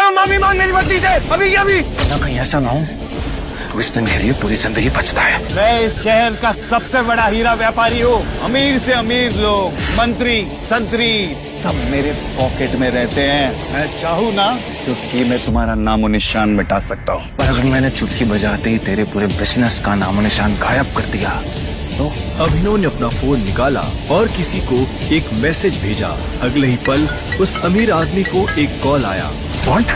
हूँ माफी मांग मेरी पत्नी से अभी की अभी। ना कहीं ऐसा ना हो तो इस दिन के लिए पूरी जिंदगी बचता है। मैं इस शहर का सबसे बड़ा हीरा व्यापारी हूँ। अमीर से अमीर लोग, मंत्री, संतरी सब मेरे पॉकेट में रहते हैं। मैं चाहूँ ना चुटकी में तुम्हारा नामो निशान मिटा सकता हूँ। पर अगर मैंने चुटकी बजाते ही तेरे पूरे बिजनेस का नामो निशान गायब कर दिया तो? अभिनव ने अपना फोन निकाला और किसी को एक मैसेज भेजा। अगले ही पल उस अमीर आदमी को एक कॉल आया। व्हाट?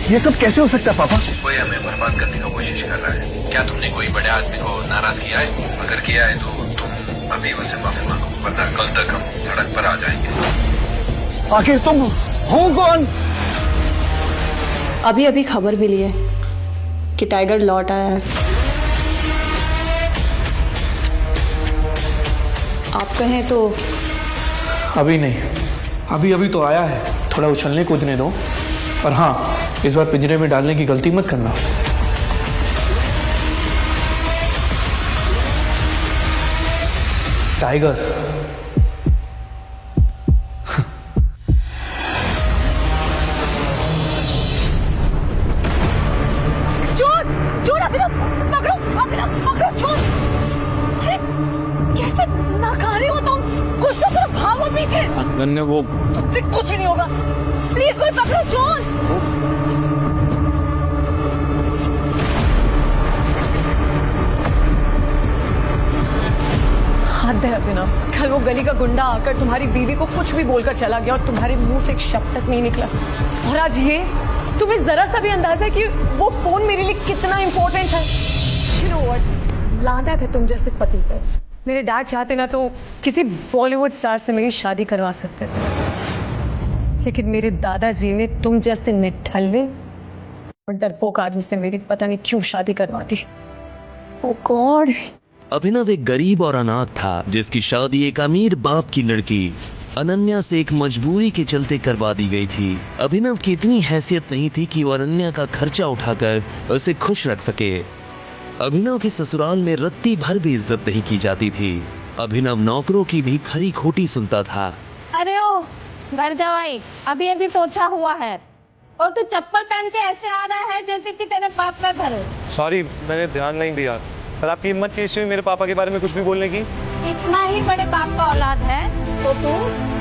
ये सब कैसे हो सकता है पापा? कोई हमें बर्बाद करने की कोशिश कर रहा है। क्या तुमने कोई बड़े आदमी को नाराज किया है? अगर किया है तो तुम अभी उनसे माफी मांगो, वरना कल तक हम सड़क पर आ जाएंगे। आखिर तुम हो कौन? अभी अभी खबर मिली है कि टाइगर लौट आया है। आप कहें तो? अभी नहीं, अभी अभी तो आया है, थोड़ा उछलने कूदने दो। पर हाँ, इस बार पिंजरे में डालने की गलती मत करना। टाइगर चोर! चोर! अभिनव पकड़ो! अभिनव पकड़ो! चोर! अरे कैसे नाकारे हो तुम? कुछ तो करो, भागो पीछे। मैंने वो तुमसे कुछ नहीं होगा। प्लीज कोई पकड़ो चोर! हद है अभिनव। कल वो गली का गुंडा आकर तुम्हारी बीवी को कुछ भी बोलकर चला गया और तुम्हारे मुंह से एक शब्द तक नहीं निकला। और आज ये, तुम्हें जरा सा भी अंदाजा है कि वो फोन मेरे लिए कितना इंपॉर्टेंट है? You know what? लानत है तुम जैसे पति पर। मेरे डैड चाहते ना तो किसी बॉलीवुड स्टार से मेरी शादी करवा सकते थे, लेकिन मेरे दादाजी ने तुम जैसे निठल्ले और डरपोक आदमी से मेरी पता नहीं क्यों शादी करवा दी। ओह गॉड। अभिनव एक गरीब और अनाथ था जिसकी शादी एक अमीर बाप की लड़की अनन्या से एक मजबूरी के चलते करवा दी गई थी। अभिनव की इतनी हैसियत नहीं थी कि वो अनन्या का खर्चा उठाकर उसे खुश रख सके। अभिनव के ससुराल में रत्ती भर भी इज्जत नहीं की जाती थी। अभिनव नौकरों की भी खरी खोटी सुनता था। अरे ओ घर जावाई, अभी अभी पोछा हुआ है और तू चप्पल पहन के ऐसे आ रहा है जैसे कि तेरे बाप का घर हो। सॉरी, मैंने ध्यान नहीं दिया। पर आपकी हिम्मत कैसी हुई मेरे पापा के बारे में कुछ भी बोलने की? इतना ही बड़े बाप का औलाद है तो तू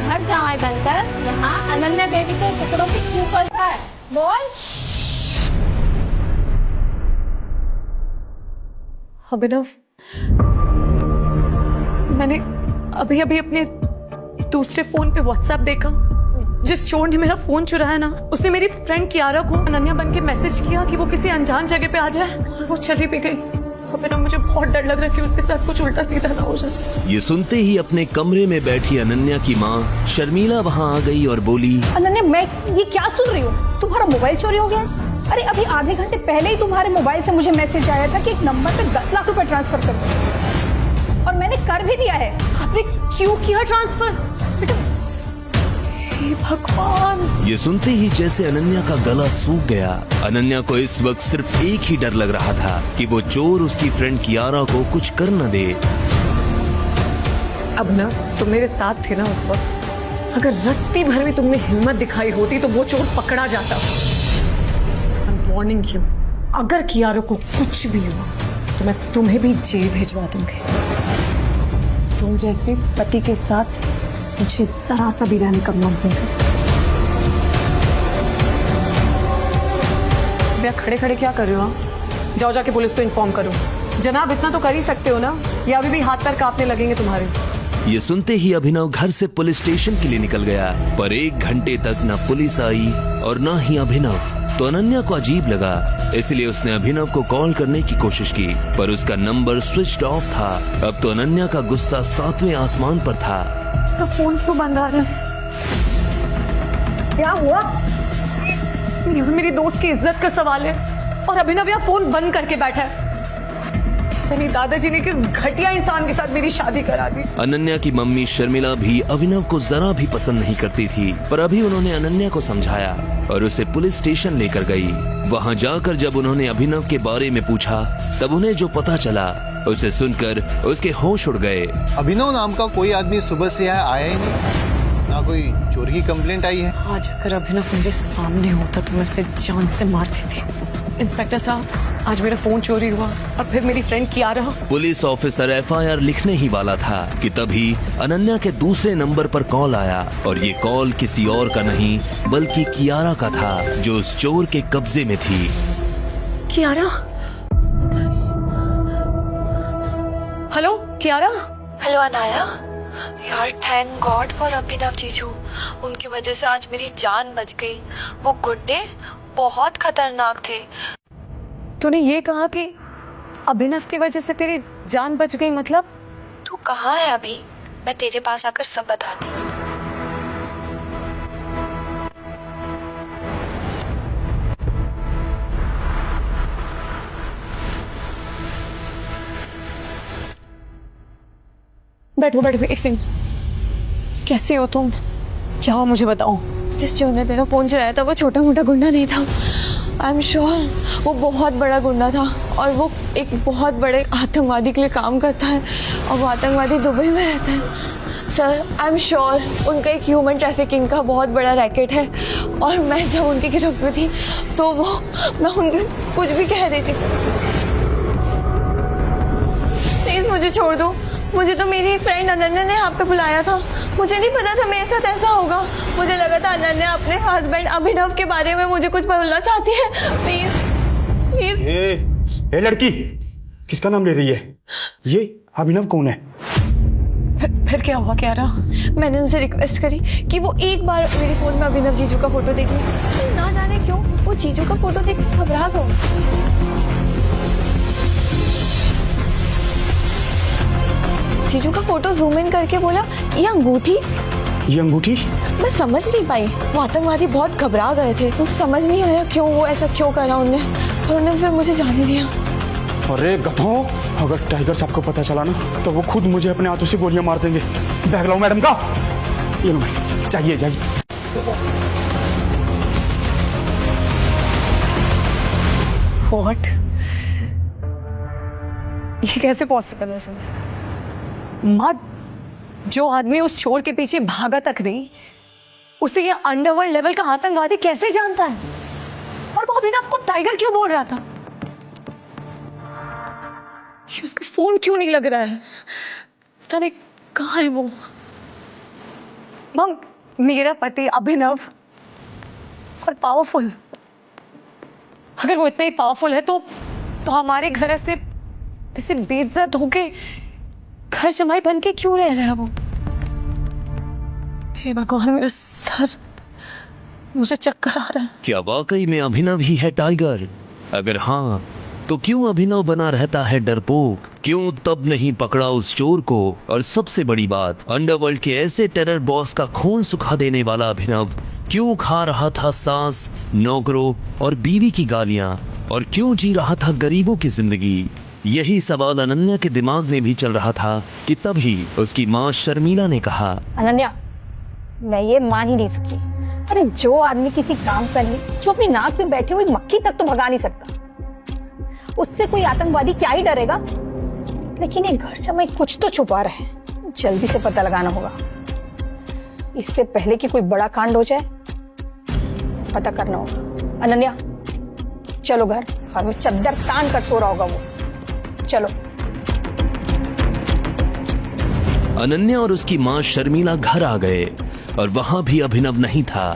घर जावाई बनकर यहाँ अनन्या बेबी के टुकड़ों की क्यों करता है? बोल। अभिनव, मैंने अभी अभी अपने दूसरे फोन पे व्हाट्सएप देखा। जिस चोर ने मेरा फोन चुराया ना, उसने मेरी फ्रेंड कियारा को अनन्या बन के मैसेज किया कि वो किसी अनजान जगह पे आ जाए, और वो चली भी गई। अभिनव, मुझे बहुत डर लग रहा है कि उसके साथ कुछ उल्टा सीधा ना हो जाए। ये सुनते ही अपने कमरे में बैठी अनन्या की माँ शर्मिला वहाँ आ गई और बोली, अनन्या, मैं ये क्या सुन रही हूँ? तुम्हारा मोबाइल चोरी हो गया? अरे अभी आधे घंटे पहले ही तुम्हारे मोबाइल से मुझे मैसेज आया था कि एक नंबर पे 10 लाख रुपए ट्रांसफर कर दो, और मैंने कर भी दिया है। आपने क्यों किया ट्रांसफर? बेटा, हे भगवान। ये सुनते ही जैसे अनन्या का गला सूख गया। अनन्या को इस वक्त सिर्फ एक ही डर लग रहा था कि वो चोर उसकी फ्रेंड कियारा को कुछ कर न दे। अब ना तुम मेरे साथ थे ना उस वक्त, अगर रत्ती भर में तुमने हिम्मत दिखाई होती तो वो चोर पकड़ा जाता। वार्निंग यू, अगर कियारा को कुछ भी हुआ तो मैं तुम्हें भी जेल भिजवा दूंगी। तुम जैसे पति के साथ मुझे जरा सा भी रहने का मन नहीं करता। खड़े खड़े क्या कर रहे हो आप? जाओ जाके पुलिस को इन्फॉर्म करो। जनाब, इतना तो कर ही सकते हो ना, या अभी भी हाथ पैर कांपने लगेंगे तुम्हारे? ये सुनते ही अभिनव घर से पुलिस स्टेशन के लिए निकल गया, पर 1 घंटे तक न पुलिस आई और न ही अभिनव। तो अनन्या को अजीब लगा, इसलिए उसने अभिनव को कॉल करने की कोशिश की, पर उसका नंबर स्विच्ड ऑफ था। अब तो अनन्या का गुस्सा 7वें आसमान पर था। तो फोन क्यों बंद आ रहा है? क्या हुआ? मेरी दोस्त की इज्जत का सवाल है और अभिनव यहाँ फोन बंद करके बैठा है। यानी दादाजी ने किस घटिया इंसान के साथ मेरी शादी करा दी। अनन्या की मम्मी शर्मिला भी अभिनव को जरा भी पसंद नहीं करती थी, पर अभी उन्होंने अनन्या को समझाया और उसे पुलिस स्टेशन लेकर गई। वहाँ जाकर जब उन्होंने अभिनव के बारे में पूछा, तब उन्हें जो पता चला उसे सुनकर उसके होश उड़ गए। अभिनव नाम का कोई आदमी सुबह से यहाँ आया ही नहीं, ना कोई चोरी की कंप्लेंट आई है? आज अगर अभिनव मेरे सामने होता तो मैं उसे जान से मार देती। इंस्पेक्टर साहब, आज मेरा फोन चोरी हुआ और फिर मेरी friend Kiara. Police officer FIR लिखने ही वाला था कि तभी अनन्या के दूसरे नंबर पर कॉल आया और ये कॉल किसी और का नहीं बल्कि कियारा का था, जो उस चोर के कब्जे में थी। कियारा? हेलो कियारा? हेलो अनाया। यार थैंक गॉड फॉर अभिनव जीजू, उनकी वजह से आज मेरी जान बच गई। वो गुंडे बहुत खतरनाक थे। तूने ये कहा कि अभिनव की वजह से तेरी जान बच गई, मतलब? तू कहाँ है अभी? मैं तेरे पास आकर सब बताती हूँ। बैठो बैठो, एक सेकंड। कैसे हो तुम? क्या हुआ मुझे बताओ। जिस चोर ने तेरा फोन चलाया था वो छोटा मोटा गुंडा नहीं था। आई एम श्योर वो बहुत बड़ा गुंडा था और वो एक बहुत बड़े आतंकवादी के लिए काम करता है और वो आतंकवादी दुबई में रहता है। सर आई एम श्योर उनका एक ह्यूमन ट्रैफिकिंग का बहुत बड़ा रैकेट है और मैं जब उनकी गिरफ्त में थी तो मैं उनके कुछ भी कह रही थी। प्लीज मुझे छोड़ दो। मुझे तो मेरी एक फ्रेंड अनन्या ने यहाँ पे बुलाया था। मुझे नहीं पता था मेरे साथ ऐसा होगा। मुझे लगा था अनन्या अपने हस्बैंड अभिनव के बारे में मुझे कुछ बोलना चाहती है। Please please. ए लड़की, किसका नाम ले रही है? ये अभिनव कौन है? फिर क्या हुआ कियारा? मैंने उनसे रिक्वेस्ट करी कि वो एक बार मेरे फोन में अभिनव जीजू का फोटो देख ले। ना जाने क्यों वो जीजू का फोटो देख के घबरा गए। जीजू का फोटो जूम इन करके बोला, ये अंगूठी? ये अंगूठी? मैं समझ नहीं पाई। वो आतंकवादी बहुत घबरा गए थे। मुझे समझ नहीं आया क्यों वो ऐसा क्यों करा उनने, और उन्होंने फिर मुझे जाने दिया। अरे गधों, अगर टाइगर साहब को पता चला ना तो वो खुद मुझे अपने हाथों से गोलियां मार देंगे। बैग लाओ मैडम का। ये लो मैडम, जाइए जाइए। व्हाट? ये कैसे पॉसिबल है सर? माँ, जो आदमी उस चोर के पीछे भागा तक नहीं, उसे ये अंडरवर्ल्ड लेवल का आतंकवादी कैसे जानता है? और वो अभिनव को टाइगर क्यों बोल रहा था? उसका फोन क्यों नहीं लग रहा है? पता नहीं कहाँ है वो। मम, मेरा पति अभिनव और पावरफुल, अगर वो इतना ही पावरफुल है तो हमारे घर ऐसे बेइज्जत होके घर जमाई बन के क्यों रह रहा है वो? हे भगवान, मेरा सर, मुझे चक्कर आ रहा है। क्या वाकई में अभिनव ही है टाइगर? अगर हाँ तो क्यों अभिनव बना रहता है डरपोक? क्यों तब नहीं पकड़ा उस चोर को? और सबसे बड़ी बात, अंडरवर्ल्ड के ऐसे टेरर बॉस का खून सुखा देने वाला अभिनव क्यों खा रहा था सास, नौकरों और बीवी की गालियां? और क्यों जी रहा था गरीबों की जिंदगी? यही सवाल अनन्या के दिमाग में भी चल रहा था कि तभी उसकी माँ शर्मिला ने कहा, अनन्या, मैं ये मान ही नहीं सकती। अरे जो आदमी किसी काम कर ले, जो अपनी नाक पे बैठी हुई मक्खी तक तो भगा नहीं सकता, उससे कोई आतंकवादी क्या ही डरेगा? लेकिन ये घर जमाई कुछ तो छुपा रहे हैं। जल्दी से पता लगाना होगा, इससे पहले कि कोई बड़ा कांड हो जाए। पता करना होगा। अनन्या चलो, घर में चद्दर तान कर सो रहा होगा वो। चलो। अनन्या और उसकी माँ शर्मिला घर आ गए और वहाँ भी अभिनव नहीं था।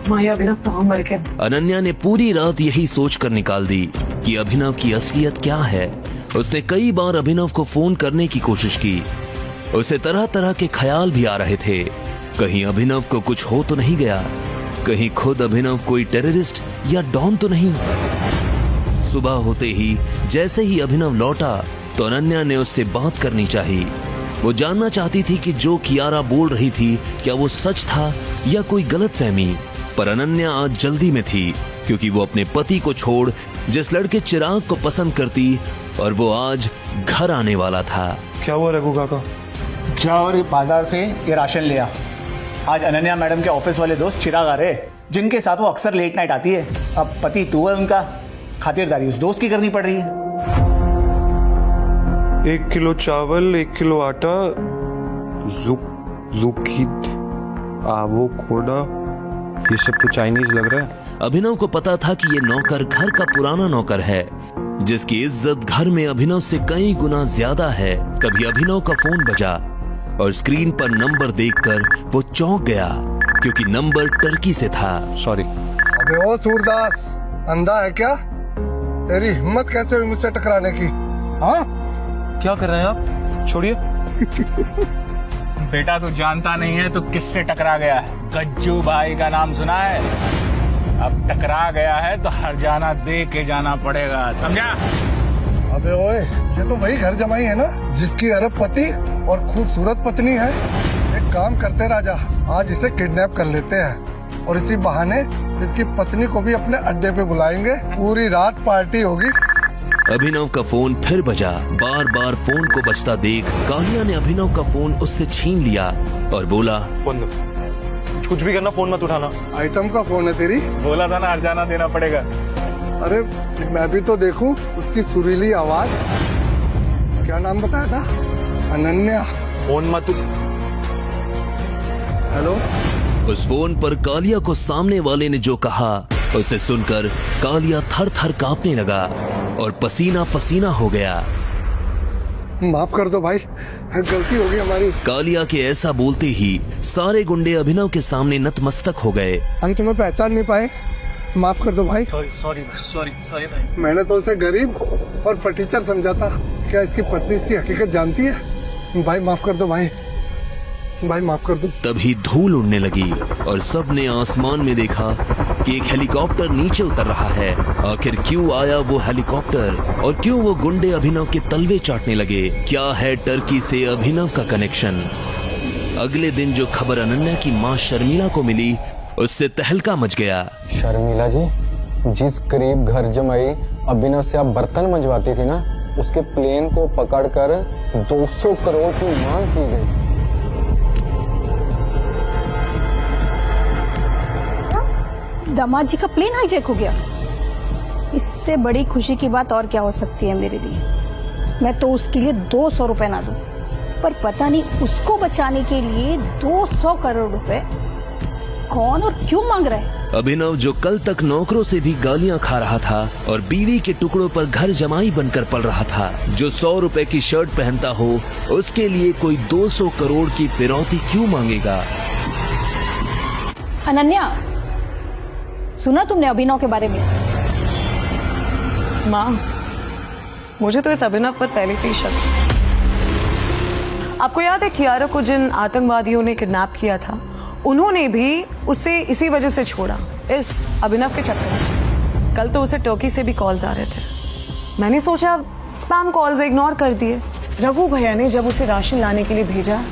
अभिनव कहाँ मर गया? अनन्या ने पूरी रात यही सोचकर निकाल दी कि अभिनव की असलियत क्या है। उसने कई बार अभिनव को फोन करने की कोशिश की। उसे तरह तरह के ख्याल भी आ रहे थे। कहीं अभिनव को कुछ हो तो नहीं गया, कहीं खुद अभिनव कोई टेररिस्ट या डॉन तो नहीं। सुबह होते ही जैसे ही अभिनव लौटा तो अनन्या ने उससे बात करनी चाहिए। वो जानना चाहती थी कि जो कियारा बोल रही थी क्या वो सच था या कोई गलतफहमी। पर अनन्या आज जल्दी में थी क्योंकि वो अपने पति को छोड़ जिस लड़के चिराग को पसंद करती और वो आज घर आने वाला था। क्या हुआ रघु काका? जाओ और बाजार से ये राशन ले आ। आज अनन्या मैडम के ऑफिस वाले दोस्त चिराग आ रहे, जिनके साथ वो अक्सर लेट नाइट आती है। अब पति तू है उनका, खातिरदारी उस दोस्त की करनी पड़ रही है। 1 किलो चावल, 1 किलो आटा, वो कोडा, ये सब तो चाइनीज लग रहा है। अभिनव को पता था कि ये नौकर घर का पुराना नौकर है, जिसकी इज्जत घर में अभिनव से कई गुना ज्यादा है। तभी अभिनव का फोन बजा और स्क्रीन पर नंबर देखकर वो चौंक गया, क्योंकि नंबर टर्की से था। सॉरी। अबे ओ सूरदास, अंधा है क्या? तेरी हिम्मत कैसे हुई मुझसे टकराने की? हाँ, क्या कर रहे हैं आप? छोड़िए। बेटा तू जानता नहीं है तो किससे टकरा गया है? गज्जू भाई का नाम सुना है? अब टकरा गया है तो हरजाना दे के जाना पड़ेगा, समझा? अबे ओए, ये तो वही घर जमाई है ना जिसकी अरबपति और खूबसूरत पत्नी है। एक काम करते राजा, आज इसे किडनैप कर लेते हैं और इसी बहाने इसकी पत्नी को भी अपने अड्डे पे बुलाएंगे। पूरी रात पार्टी होगी। अभिनव का फोन फिर बजा। बार बार फोन को बजता देख कालिया ने अभिनव का फोन उससे छीन लिया और बोला, फोन कुछ भी करना, फोन मत उठाना। आइटम का फोन है तेरी? बोला था ना हरजाना देना पड़ेगा। अरे मैं भी तो देखूं उसकी सुरीली आवाज। क्या नाम बताया था? अनन्या। फोन मत। हेलो। उस फोन पर कालिया को सामने वाले ने जो कहा उसे सुनकर कालिया थर थर कांपने लगा और पसीना पसीना हो गया। माफ कर दो भाई, गलती हो गई हमारी। कालिया के ऐसा बोलते ही सारे गुंडे अभिनव के सामने नतमस्तक हो गए। हम तुम्हें पहचान नहीं पाए, माफ कर दो भाई। सॉरी भाई। मैंने तो उसे गरीब और फटीचर समझा था। क्या इसकी पत्नी इसकी हकीकत जानती है? भाई माफ कर दो भाई, भाई माफ कर दो। तभी धूल उड़ने लगी और सबने आसमान में देखा कि एक हेलीकॉप्टर नीचे उतर रहा है। आखिर क्यों आया वो हेलीकॉप्टर और क्यों वो गुंडे अभिनव के तलवे चाटने लगे? क्या है टर्की से अभिनव का कनेक्शन? अगले दिन जो खबर अनन्या की मां शर्मिला को मिली, उससे तहलका मच गया। शर्मिला जी, जिस गरीब घर जमाई अभिनव से आप बर्तन मंजवाती थी ना, उसके प्लेन को पकड़कर 200 करोड़ की मांग की गई। दामाद जी का प्लेन हाईजैक हो गया। इससे बड़ी खुशी की बात और क्या हो सकती है मेरे लिए। मैं तो उसके लिए 200 रुपए ना दूं, पर पता नहीं उसको बचाने के लिए 200 करोड़ रुपए कौन और क्यों मांग रहा है। अभिनव जो कल तक नौकरों से भी गालियां खा रहा था और बीवी के टुकड़ों पर घर जमाई बनकर पल रहा था, जो 100 रुपए की शर्ट पहनता हो उसके लिए कोई 200 करोड़ की फिरौती क्यों मांगेगा? अनन्या, सुना तुमने अभिनव के बारे में? माँ, मुझे तो इस अभिनव पर पहले से ही शक था। आपको याद है कियारा को जिन आतंकवादियों ने किडनैप किया था, उन्होंने भी उसे इसी वजह से छोड़ा, इस अभिनव के चक्कर में। कल तो उसे टर्की से भी कॉल्स आ रहे थे। मैंने सोचा स्पैम कॉल्स इग्नोर कर दिए। रघु भैया ने जब उसे राशन लाने के लिए भेजा,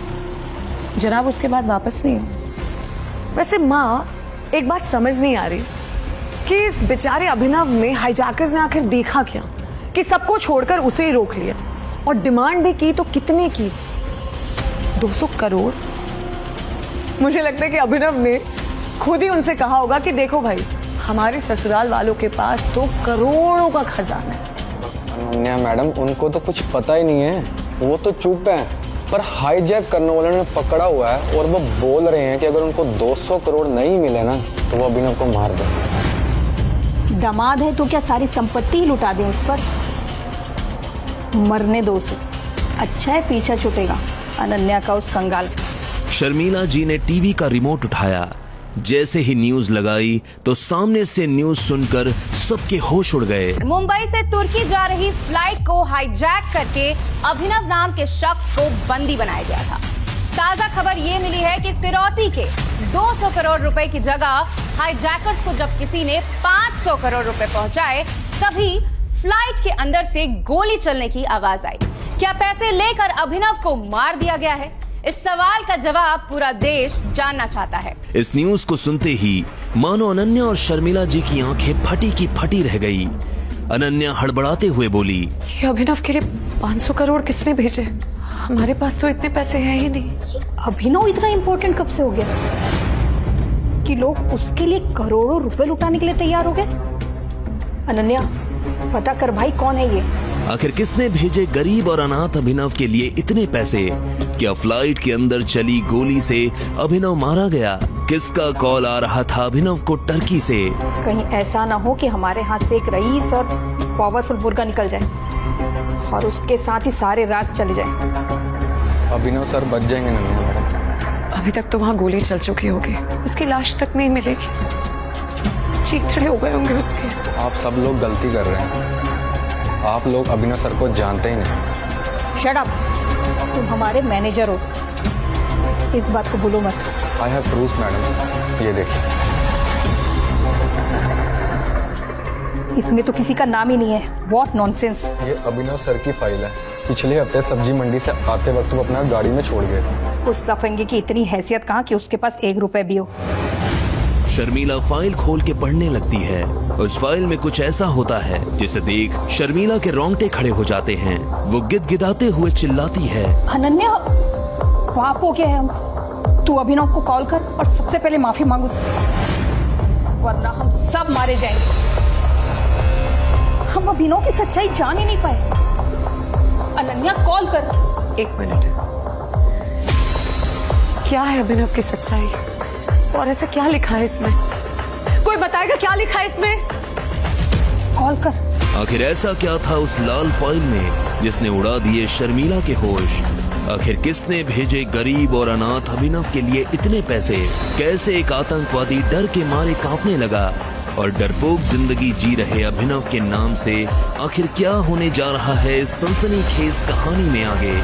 जनाब उसके बाद वापस नहीं हुआ। वैसे माँ, एक बात समझ नहीं आ रही कि इस बेचारे अभिनव में हाईजैकर्स ने आखिर देखा क्या कि सबको छोड़कर उसे ही रोक लिया और डिमांड भी की तो कितने की? 200 करोड़। मुझे लगता है कि अभिनव ने खुद ही उनसे कहा होगा कि देखो भाई, हमारे ससुराल वालों के पास तो करोड़ों का खजाना है। अनन्या मैडम, उनको तो कुछ पता ही नहीं है, वो तो चुप है, पर हाईजैक करने वाले ने पकड़ा हुआ है और वो बोल रहे हैं कि अगर उनको 200 करोड़ नहीं मिले ना तो वो अभिनव को मार दे। दामाद है तो क्या सारी संपत्ति ही लुटा दें उस पर? मरने दो उसे, अच्छा है पीछा छूटेगा अनन्या का उस कंगाल का। शर्मिला जी ने टीवी का रिमोट उठाया। जैसे ही न्यूज लगाई तो सामने से न्यूज सुनकर सबके होश उड़ गए। मुंबई से तुर्की जा रही फ्लाइट को हाईजैक करके अभिनव नाम के शख्स को बंदी बनाया गया था। ताजा खबर ये मिली है कि फिरौती के 200 करोड़ रुपए की जगह हाईजैकर्स को जब किसी ने 500 करोड़ रुपए पहुंचाए, तभी फ्लाइट के अंदर से गोली चलने की आवाज आई। क्या पैसे लेकर अभिनव को मार दिया गया है? इस सवाल का जवाब पूरा देश जानना चाहता है। इस न्यूज को सुनते ही मानो अनन्या और शर्मिला जी की आंखें फटी की फटी रह गई। अनन्या हड़बड़ाते हुए बोली, ये अभिनव के लिए 500 करोड़ किसने भेजे? हमारे पास तो इतने पैसे हैं ही नहीं। अभिनव इतना इम्पोर्टेंट कब से हो गया कि लोग उसके लिए करोड़ों रुपए लुटाने के लिए तैयार हो गए? अनन्या, पता कर भाई कौन है ये। आखिर किसने भेजे गरीब और अनाथ अभिनव के लिए इतने पैसे? क्या फ्लाइट के अंदर चली गोली से अभिनव मारा गया? किसका कॉल आ रहा था अभिनव को टर्की से? कहीं ऐसा ना हो कि हमारे हाथ से एक रईस और पावरफुल मुर्गा निकल जाए और उसके साथ ही सारे राज चले जाए। अभिनव सर बच जाएंगे नन्या मैडम। अभी तक तो वहाँ गोली चल चुकी होगी, उसकी लाश तक नहीं मिलेगी। चीथड़े हो गए होंगे उसके। आप सब लोग गलती कर रहे हैं। आप लोग अभिनव सर को जानते ही नहीं। Shut up. तुम हमारे मैनेजर हो, इस बात को भूलो मत। आई हैव प्रूफ मैडम, ये देखिए। इसमें तो किसी का नाम ही नहीं है। What nonsense. ये अभिनव सर की फाइल है। पिछले हफ्ते सब्जी मंडी से आते वक्त वो अपना गाड़ी में छोड़ गए। उस लफंगे की इतनी हैसियत कहाँ कि उसके पास 1 रुपए भी हो। शर्मिला फाइल खोल के पढ़ने लगती है। उस फाइल में कुछ ऐसा होता है जिसे देख शर्मिला के रोंगटे खड़े हो जाते हैं। वो गिदगिदाते हुए चिल्लाती है, अनन्या, पाप हो गया है हमसे। तू अभिनव को कॉल कर और सबसे पहले माफी मांग उससे, वरना हम सब मारे जाएंगे। हम अभिनव की सच्चाई जान ही नहीं पाए। अनन्या कॉल कर। 1 मिनट। क्या है अभिनव की सच्चाई और ऐसा क्या लिखा है इसमें? कोई बताएगा क्या लिखा है इसमें? कॉल कर। आखिर ऐसा क्या था उस लाल फाइल में जिसने उड़ा दिए शर्मिला के होश? आखिर किसने भेजे गरीब और अनाथ अभिनव के लिए इतने पैसे? कैसे एक आतंकवादी डर के मारे कांपने लगा? और डरपोक जिंदगी जी रहे अभिनव के नाम से आखिर क्या होने जा रहा है इस सनसनीखेज कहानी में आगे?